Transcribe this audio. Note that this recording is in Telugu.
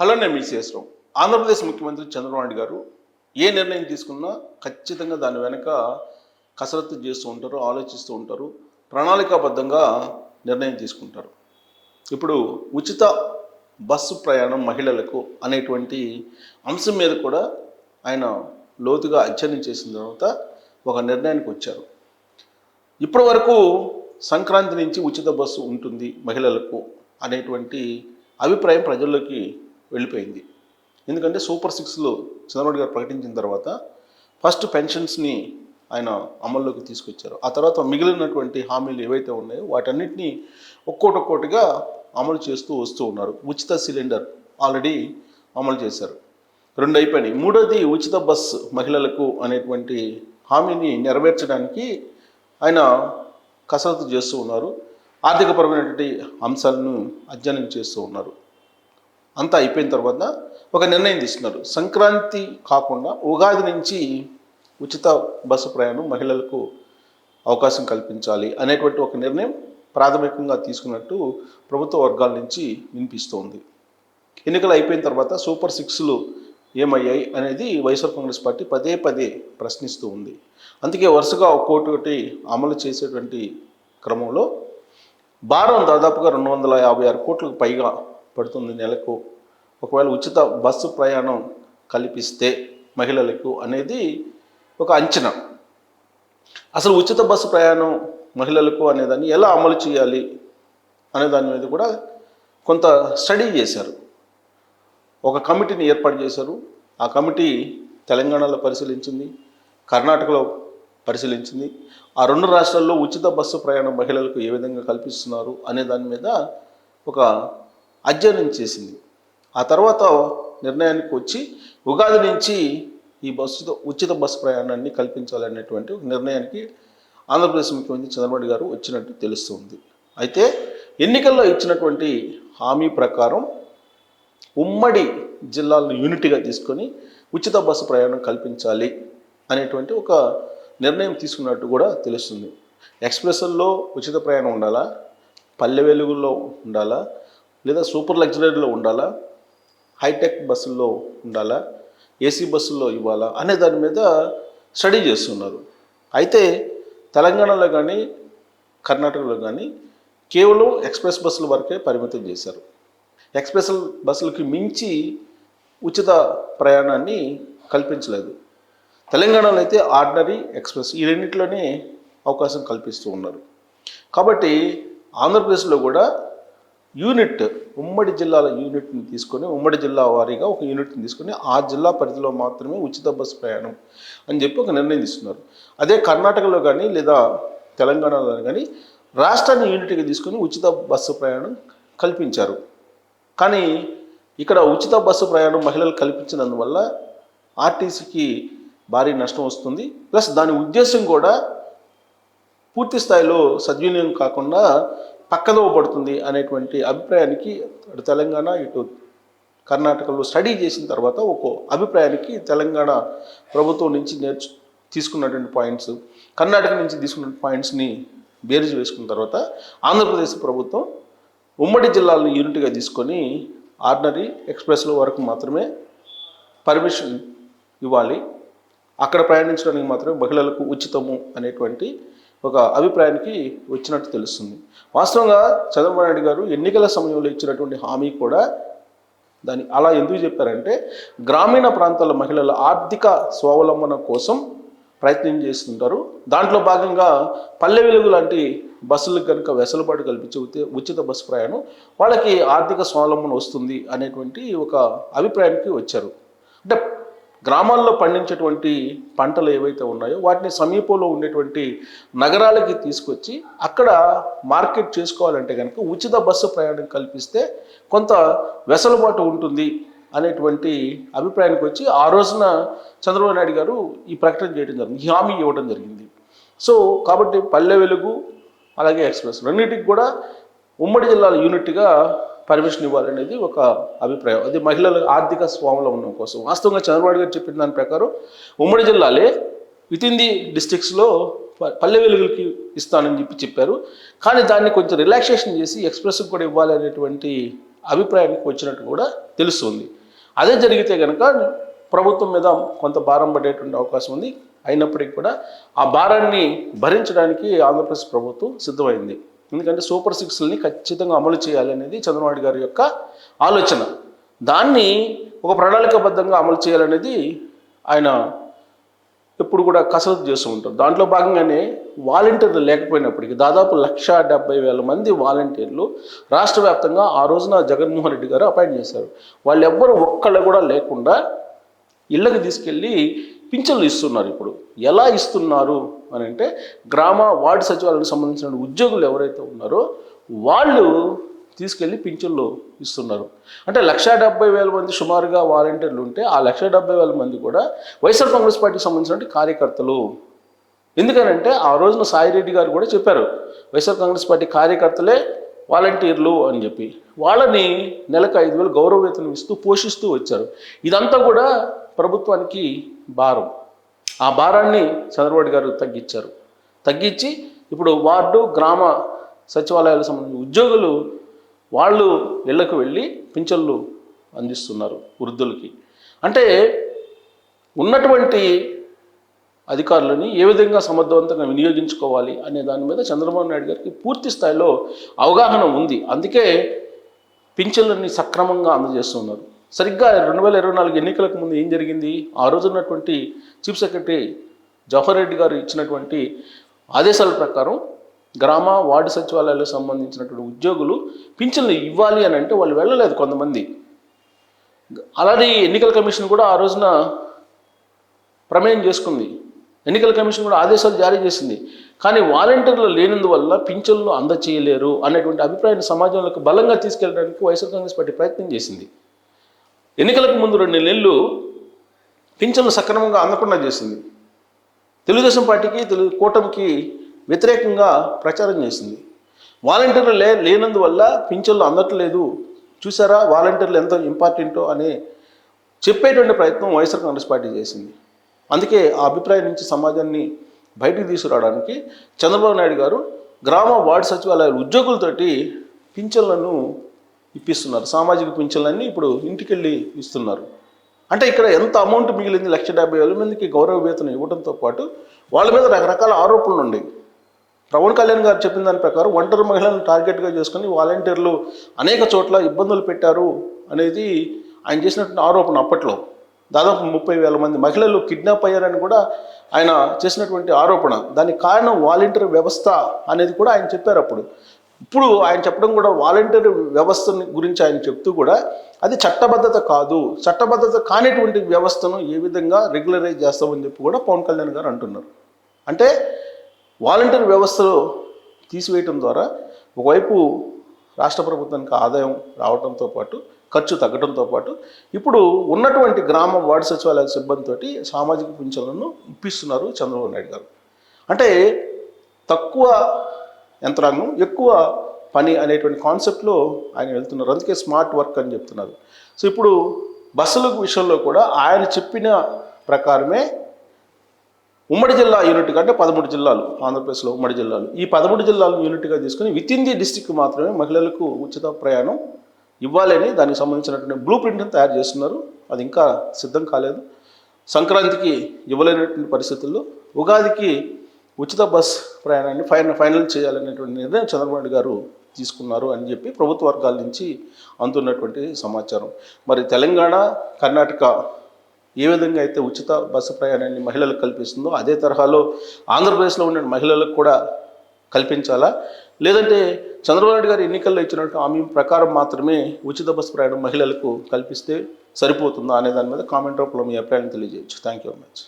హలో, నేను మీ శేషరావు. ఆంధ్రప్రదేశ్ ముఖ్యమంత్రి చంద్రబాబు నాయుడు గారు ఏ నిర్ణయం తీసుకున్నా ఖచ్చితంగా దాని వెనక కసరత్తు చేస్తూ ఉంటారు, ఆలోచిస్తూ ఉంటారు, ప్రణాళికాబద్ధంగా నిర్ణయం తీసుకుంటారు. ఇప్పుడు ఉచిత బస్సు ప్రయాణం మహిళలకు అనేటువంటి అంశం మీద కూడా ఆయన లోతుగా అధ్యయనం చేసిన తర్వాత ఒక నిర్ణయానికి వచ్చారు. ఇప్పటి వరకు సంక్రాంతి నుంచి ఉచిత బస్సు ఉంటుంది మహిళలకు అనేటువంటి అభిప్రాయం ప్రజల్లోకి వెళ్ళిపోయింది. ఎందుకంటే సూపర్ 6లో చంద్రబాబు గారు ప్రకటించిన తర్వాత ఫస్ట్ పెన్షన్స్ని ఆయన అమల్లోకి తీసుకొచ్చారు. ఆ తర్వాత మిగిలినటువంటి హామీలు ఏవైతే ఉన్నాయో వాటన్నిటినీ ఒక్కోటిగా అమలు చేస్తూ వస్తూ ఉన్నారు. ఉచిత సిలిండర్ ఆల్రెడీ అమలు చేశారు, 2 అయిపోయినాయి. 3వది ఉచిత బస్సు మహిళలకు అనేటువంటి హామీని నెరవేర్చడానికి ఆయన కసరత్తు చేస్తూ ఉన్నారు. ఆర్థికపరమైనటువంటి అంశాలను అధ్యయనం చేస్తూ ఉన్నారు. అంతా అయిపోయిన తర్వాత ఒక నిర్ణయం తీసుకున్నారు. సంక్రాంతి కాకుండా ఉగాది నుంచి ఉచిత బస్సు ప్రయాణం మహిళలకు అవకాశం కల్పించాలి అనేటువంటి ఒక నిర్ణయం ప్రాథమికంగా తీసుకున్నట్టు ప్రభుత్వ వర్గాల నుంచి వినిపిస్తోంది. ఎన్నికలు అయిపోయిన తర్వాత సూపర్ 6లు ఏమయ్యాయి అనేది వైఎస్ఆర్ కాంగ్రెస్ పార్టీ పదే ప్రశ్నిస్తూ ఉంది. అందుకే వరుసగా ఒక్కొక్కటి అమలు చేసేటువంటి క్రమంలో భారం దాదాపుగా 256 కోట్లకు పైగా పడుతుంది నెలకు. ఒకవేళ ఉచిత బస్సు ప్రయాణం కల్పిస్తే మహిళలకు అనేది ఒక అంచనా. అసలు ఉచిత బస్సు ప్రయాణం మహిళలకు అనేదాన్ని ఎలా అమలు చేయాలి అనే దాని మీద కూడా కొంత స్టడీ చేశారు. ఒక కమిటీని ఏర్పాటు చేశారు. ఆ కమిటీ తెలంగాణలో పరిశీలించింది, కర్ణాటకలో పరిశీలించింది. ఆ 2 రాష్ట్రాల్లో ఉచిత బస్సు ప్రయాణం మహిళలకు ఏ విధంగా కల్పిస్తున్నారు అనే దాని మీద ఒక అధ్యయనం చేసింది. ఆ తర్వాత నిర్ణయానికి వచ్చి ఉగాది నుంచి ఈ ఉచిత బస్సు ప్రయాణాన్ని కల్పించాలనేటువంటి ఒక నిర్ణయానికి ఆంధ్రప్రదేశ్ ముఖ్యమంత్రి చంద్రబాబు గారు వచ్చినట్టు తెలుస్తుంది. అయితే ఎన్నికల్లో ఇచ్చినటువంటి హామీ ప్రకారం ఉమ్మడి జిల్లాలను యూనిట్గా తీసుకొని ఉచిత బస్సు ప్రయాణం కల్పించాలి అనేటువంటి ఒక నిర్ణయం తీసుకున్నట్టు కూడా తెలుస్తుంది. ఎక్స్ప్రెస్లో ఉచిత ప్రయాణం ఉండాలా, పల్లె వెలుగుల్లో ఉండాలా, లేదా సూపర్ లగ్జరీలో ఉండాలా, హైటెక్ బస్సుల్లో ఉండాలా, ఏసీ బస్సుల్లో ఇవ్వాలా అనే దాని మీద స్టడీ చేస్తున్నారు. అయితే తెలంగాణలో కానీ కర్ణాటకలో కానీ కేవలం ఎక్స్ప్రెస్ బస్సుల వరకే పరిమితం చేశారు. ఎక్స్ప్రెస్ బస్సులకి మించి ఉచిత ప్రయాణాన్ని కల్పించలేదు. తెలంగాణలో అయితే ఆర్డినరీ, ఎక్స్ప్రెస్ ఈ రెండింటిలోనే అవకాశం కల్పిస్తూ ఉన్నారు. కాబట్టి ఆంధ్రప్రదేశ్లో కూడా యూనిట్, ఉమ్మడి జిల్లాల యూనిట్ని తీసుకొని, ఉమ్మడి జిల్లా వారీగా ఒక యూనిట్ని తీసుకొని ఆ జిల్లా పరిధిలో మాత్రమే ఉచిత బస్సు ప్రయాణం అని చెప్పి ఒక నిర్ణయం తీసుకున్నారు. అదే కర్ణాటకలో కానీ లేదా తెలంగాణలో కానీ రాష్ట్రాన్ని యూనిట్గా తీసుకొని ఉచిత బస్సు ప్రయాణం కల్పించారు. కానీ ఇక్కడ ఉచిత బస్సు ప్రయాణం మహిళలు కల్పించినందువల్ల ఆర్టీసీకి భారీ నష్టం వస్తుంది. ప్లస్ దాని ఉద్దేశం కూడా పూర్తి స్థాయిలో సద్వినియోగం కాకుండా పక్కదో పడుతుంది అనేటువంటి అభిప్రాయానికి అటు తెలంగాణ ఇటు కర్ణాటకలో స్టడీ చేసిన తర్వాత ఒక అభిప్రాయానికి తెలంగాణ ప్రభుత్వం నుంచి తీసుకున్నటువంటి పాయింట్స్, కర్ణాటక నుంచి తీసుకున్న పాయింట్స్ని బేరీజు వేసుకున్న తర్వాత ఆంధ్రప్రదేశ్ ప్రభుత్వం ఉమ్మడి జిల్లాలను యూనిట్గా తీసుకొని ఆర్డినరీ, ఎక్స్ప్రెస్ల వరకు మాత్రమే పర్మిషన్ ఇవ్వాలి, అక్కడ ప్రయాణించడానికి మాత్రమే మహిళలకు ఉచితము అనేటువంటి ఒక అభిప్రాయానికి వచ్చినట్టు తెలుస్తుంది. వాస్తవంగా చంద్రబాబు నాయుడు గారు ఎన్నికల సమయంలో ఇచ్చినటువంటి హామీ కూడా దాన్ని అలా ఎందుకు చెప్పారంటే గ్రామీణ ప్రాంతాల మహిళల ఆర్థిక స్వావలంబన కోసం ప్రయత్నం చేస్తుంటారు. దాంట్లో భాగంగా పల్లె వెలుగు లాంటి బస్సులకు కనుక వెసులుబాటు కల్పించే ఉచిత బస్సు ప్రయాణం వాళ్ళకి ఆర్థిక స్వావలంబన వస్తుంది అనేటువంటి ఒక అభిప్రాయానికి వచ్చారు. అంటే గ్రామాల్లో పండించేటువంటి పంటలు ఏవైతే ఉన్నాయో వాటిని సమీపంలో ఉండేటువంటి నగరాలకి తీసుకొచ్చి అక్కడ మార్కెట్ చేసుకోవాలంటే కనుక ఉచిత బస్సు ప్రయాణం కల్పిస్తే కొంత వెసులుబాటు ఉంటుంది అనేటువంటి అభిప్రాయానికి వచ్చి ఆ రోజున చంద్రబాబు నాయుడు గారు ఈ ప్రకటన చేయడం జరిగింది, ఈ హామీ ఇవ్వడం జరిగింది. సో కాబట్టి పల్లె వెలుగు అలాగే ఎక్స్ప్రెస్ రెండింటికి కూడా ఉమ్మడి జిల్లాల యూనిట్గా పర్మిషన్ ఇవ్వాలనేది ఒక అభిప్రాయం. అది మహిళల ఆర్థిక స్వావలంబనం కోసం. వాస్తవంగా చంద్రబాబు గారు చెప్పిన దాని ప్రకారం ఉమ్మడి జిల్లాలే వితిన్ ది డిస్ట్రిక్ట్స్లో పల్లె వెలుగులకి ఇస్తానని చెప్పారు. కానీ దాన్ని కొంచెం రిలాక్సేషన్ చేసి ఎక్స్ప్రెస్కి కూడా ఇవ్వాలి అనేటువంటి అభిప్రాయానికి వచ్చినట్టు కూడా తెలుస్తుంది. అదే జరిగితే కనుక ప్రభుత్వం మీద కొంత భారం పడేటువంటి అవకాశం ఉంది. అయినప్పటికీ కూడా ఆ భారాన్ని భరించడానికి ఆంధ్రప్రదేశ్ ప్రభుత్వం సిద్ధమైంది. ఎందుకంటే సూపర్ సిక్స్ని ఖచ్చితంగా అమలు చేయాలనేది చంద్రబాబు గారి యొక్క ఆలోచన. దాన్ని ఒక ప్రణాళికాబద్ధంగా అమలు చేయాలనేది ఆయన ఎప్పుడు కూడా కసరత్తు చేస్తూ ఉంటారు. దాంట్లో భాగంగానే వాలంటీర్లు లేకపోయినప్పటికీ దాదాపు 1,70,000 మంది వాలంటీర్లు రాష్ట్ర వ్యాప్తంగా ఆ రోజున జగన్మోహన్ రెడ్డి గారు అపాయింట్ చేశారు. వాళ్ళు ఎవ్వరు ఒక్కళ్ళు కూడా లేకుండా ఇళ్ళకి తీసుకెళ్ళి పింఛన్లు ఇస్తున్నారు. ఇప్పుడు ఎలా ఇస్తున్నారు అని అంటే గ్రామ వార్డు సచివాలయానికి సంబంధించిన ఉద్యోగులు ఎవరైతే ఉన్నారో వాళ్ళు తీసుకెళ్ళి పింఛన్లు ఇస్తున్నారు. అంటే 1,70,000 మంది సుమారుగా వాలంటీర్లు ఉంటే ఆ 1,70,000 మంది కూడా వైఎస్ఆర్ కాంగ్రెస్ పార్టీకి సంబంధించిన కార్యకర్తలు. ఎందుకనంటే ఆ రోజున సాయిరెడ్డి గారు కూడా చెప్పారు, వైఎస్ఆర్ కాంగ్రెస్ పార్టీ కార్యకర్తలే వాలంటీర్లు అని చెప్పి. వాళ్ళని నెలకు 5,000 గౌరవ వేతనం ఇస్తూ పోషిస్తూ వచ్చారు. ఇదంతా కూడా ప్రభుత్వానికి భారం. ఆ భారాన్ని చంద్రబాబు గారు తగ్గించి ఇప్పుడు వార్డు గ్రామ సచివాలయాలకు సంబంధించిన ఉద్యోగులు వాళ్ళు ఇళ్లకు వెళ్ళి పింఛన్లు అందిస్తున్నారు వృద్ధులకి. అంటే ఉన్నటువంటి అధికారులని ఏ విధంగా సమర్థవంతంగా వినియోగించుకోవాలి అనే దాని మీద చంద్రబాబు నాయుడు గారికి పూర్తి స్థాయిలో అవగాహన ఉంది. అందుకే పింఛన్లని సక్రమంగా అందజేస్తున్నారు. సరిగ్గా 2024 ఎన్నికలకు ముందు ఏం జరిగింది? ఆ రోజు ఉన్నటువంటి చీఫ్ సెక్రటరీ జవహర్ రెడ్డి గారు ఇచ్చినటువంటి ఆదేశాల ప్రకారం గ్రామ వార్డు సచివాలయాలకు సంబంధించినటువంటి ఉద్యోగులు పింఛన్లు ఇవ్వాలి అని అంటే వాళ్ళు వెళ్ళలేదు కొంతమంది. అలాగే ఎన్నికల కమిషన్ కూడా ఆ రోజున ప్రమేయం చేసుకుంది. ఎన్నికల కమిషన్ కూడా ఆదేశాలు జారీ చేసింది. కానీ వాలంటీర్లు లేనందువల్ల పింఛన్లు అందచేయలేరు అనేటువంటి అభిప్రాయాన్ని సమాజంలోకి బలంగా తీసుకెళ్ళడానికి వైఎస్ఆర్ కాంగ్రెస్ పార్టీ ప్రయత్నం చేసింది. ఎన్నికలకు ముందు 2 నెలలు పింఛన్లు సక్రమంగా అందకుండా చేసింది. తెలుగుదేశం పార్టీకి కూటమికి వ్యతిరేకంగా ప్రచారం చేసింది. వాలంటీర్లు లేనందువల్ల పింఛన్లు అందట్లేదు, చూసారా వాలంటీర్లు ఎంత ఇంపార్టెంటో అని చెప్పేటువంటి ప్రయత్నం వైఎస్ఆర్ కాంగ్రెస్ పార్టీ చేసింది. అందుకే ఆ అభిప్రాయం నుంచి సమాజాన్ని బయటికి తీసుకురావడానికి చంద్రబాబు నాయుడు గారు గ్రామ వార్డు సచివాలయాల ఉద్యోగులతోటి పింఛన్లను ఇప్పిస్తున్నారు. సామాజిక పింఛన్లన్నీ ఇప్పుడు ఇంటికెళ్ళి ఇస్తున్నారు. అంటే ఇక్కడ ఎంత అమౌంట్ మిగిలింది? 1,70,000 మందికి గౌరవ వేతనం ఇవ్వడంతో పాటు వాళ్ళ మీద రకరకాల ఆరోపణలు ఉన్నాయి. పవన్ కళ్యాణ్ గారు చెప్పిన దాని ప్రకారం ఒంటరి మహిళలను టార్గెట్గా చేసుకుని వాలంటీర్లు అనేక చోట్ల ఇబ్బందులు పెట్టారు అనేది ఆయన చేసినటువంటి ఆరోపణ. అప్పట్లో దాదాపు 30,000 మంది మహిళలు కిడ్నాప్ అయ్యారని కూడా ఆయన చేసినటువంటి ఆరోపణ. దానికి కారణం వాలంటీర్ వ్యవస్థ అనేది కూడా ఆయన చెప్పారు అప్పుడు. ఇప్పుడు ఆయన చెప్పడం కూడా వాలంటీర్ వ్యవస్థ గురించి ఆయన చెప్తూ కూడా అది చట్టబద్ధత కాదు, చట్టబద్ధత కానిటువంటి వ్యవస్థను ఏ విధంగా రెగ్యులరైజ్ చేస్తామని చెప్పి కూడా పవన్ కళ్యాణ్ గారు అంటున్నారు. అంటే వాలంటీర్ వ్యవస్థలో తీసివేయటం ద్వారా ఒకవైపు రాష్ట్ర ప్రభుత్వానికి ఆదాయం రావడంతో పాటు ఖర్చు తగ్గడంతో పాటు ఇప్పుడు ఉన్నటువంటి గ్రామ వార్డు సచివాలయ సిబ్బందితోటి సామాజిక పింఛన్లను ఇప్పిస్తున్నారు చంద్రబాబు నాయుడు గారు. అంటే తక్కువ యంత్రాంగం ఎక్కువ పని అనేటువంటి కాన్సెప్ట్లో ఆయన వెళ్తున్నారు. అందుకే స్మార్ట్ వర్క్ అని చెప్తున్నారు. సో ఇప్పుడు బస్సుల విషయంలో కూడా ఆయన చెప్పిన ప్రకారమే ఉమ్మడి జిల్లా యూనిట్గా, అంటే 13 జిల్లాలు ఆంధ్రప్రదేశ్లో ఉమ్మడి జిల్లాలు, ఈ 13 జిల్లాలను యూనిట్గా తీసుకుని వితిన్ ది డిస్టిక్ మాత్రమే మహిళలకు ఉచిత ప్రయాణం ఇవ్వాలని దానికి సంబంధించినటువంటి బ్లూ ప్రింట్ని తయారు చేస్తున్నారు. అది ఇంకా సిద్ధం కాలేదు. సంక్రాంతికి ఇవ్వలేనటువంటి పరిస్థితుల్లో ఉగాదికి ఉచిత బస్ ప్రయాణాన్ని ఫైనల్ చేయాలనేటువంటి నిర్ణయం చంద్రబాబు గారు తీసుకున్నారు అని చెప్పి ప్రభుత్వ వర్గాల నుంచి అందుతున్నటువంటి సమాచారం. మరి తెలంగాణ, కర్ణాటక ఏ విధంగా అయితే ఉచిత బస్సు ప్రయాణాన్ని మహిళలకు కల్పిస్తుందో అదే తరహాలో ఆంధ్రప్రదేశ్లో ఉన్న మహిళలకు కూడా కల్పించాలా, లేదంటే చంద్రబాబు నాయుడు గారు ఎన్నికల్లో ఇచ్చినట్టు హామీ ప్రకారం మాత్రమే ఉచిత బస్సు ప్రయాణం మహిళలకు కల్పిస్తే సరిపోతుందా అనే దాని మీద కామెంట్ రూపంలో మీ అభిప్రాయాన్ని తెలియజేయచ్చు. Thank you very much.